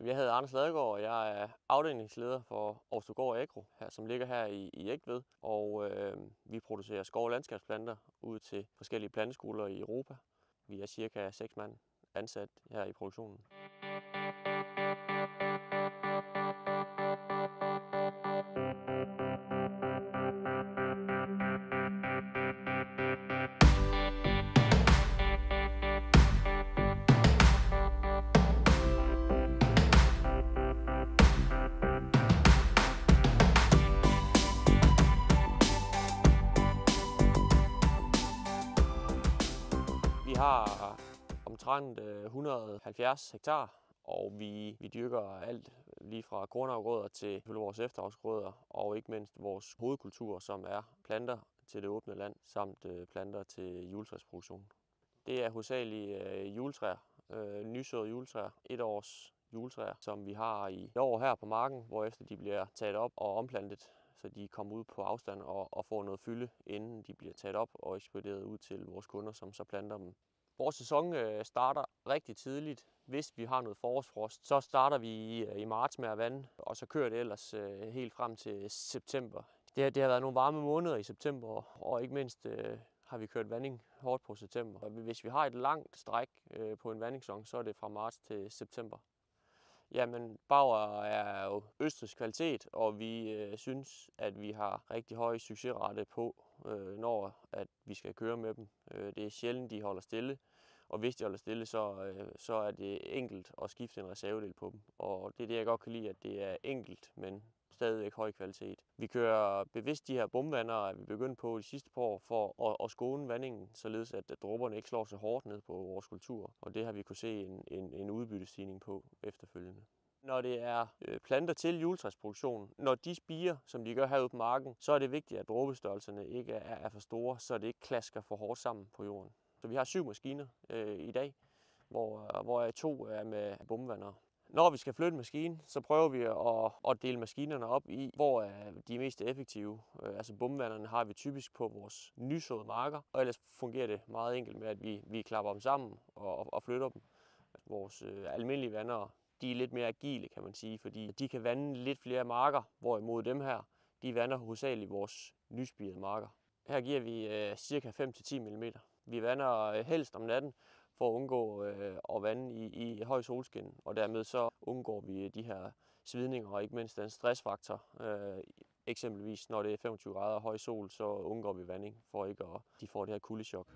Jeg hedder Anders Ladegaard, og jeg er afdelingsleder for Årstugård Agro, som ligger her i Egtved. Og vi producerer skov- og landskabsplanter ud til forskellige planteskoler i Europa. Vi er cirka 6 mand ansat her i produktionen. Vi har omtrent 170 hektar, og vi dyrker alt lige fra kornafgrøder til vores efterårsgrøder, og ikke mindst vores hovedkultur, som er planter til det åbne land, samt planter til juletræsproduktion. Det er hovedsageligt juletræer, nysåede juletræer, 1 års juletræer, som vi har i år her på marken, hvorefter de bliver taget op og omplantet, så de kommer ud på afstand og får noget fylde, inden de bliver taget op og ekspederet ud til vores kunder, som så planter dem. Vores sæson starter rigtig tidligt. Hvis vi har noget forårsfrost, så starter vi i marts med at vande, og så kører det ellers helt frem til september. Det har været nogle varme måneder i september, og ikke mindst har vi kørt vanding hårdt på september. Og hvis vi har et langt stræk på en vandingssæson, så er det fra marts til september. Jamen, Bauer er jo østrigsk kvalitet, og vi synes, at vi har rigtig høj succesrate på, når at vi skal køre med dem. Det er sjældent, de holder stille, og hvis de holder stille, så er det enkelt at skifte en reservedel på dem. Og det er det, jeg godt kan lide, at det er enkelt, men stadigvæk høj kvalitet. Vi kører bevidst de her bomvander, at vi begyndte på de sidste par år, for at skåne vandingen, således at dråberne ikke slår så hårdt ned på vores kultur. Og det har vi kunne se en udbyttestigning på efterfølgende. Når det er planter til juletræsproduktion, når de spirer, som de gør herude på marken, så er det vigtigt, at dråbestørrelserne ikke er for store, så det ikke klasker for hårdt sammen på jorden. Så vi har 7 maskiner i dag, hvor 2 er med bomvander. Når vi skal flytte maskinen, så prøver vi at dele maskinerne op i, hvor er de mest effektive. Altså bomvanderne har vi typisk på vores nysåede marker, og ellers fungerer det meget enkelt med, at vi klapper dem sammen og flytter dem. Vores almindelige vandere, de er lidt mere agile, kan man sige, fordi de kan vande lidt flere marker, hvorimod dem her, de vander hovedsageligt vores nyspirede marker. Her giver vi ca. 5-10 mm. Vi vander helst om natten, for at undgå at vande i høj solskin, og dermed så undgår vi de her svidninger og ikke mindst den stressfaktor. Eksempelvis når det er 25 grader og høj sol, så undgår vi vanding, for ikke at de får det her kuldechok.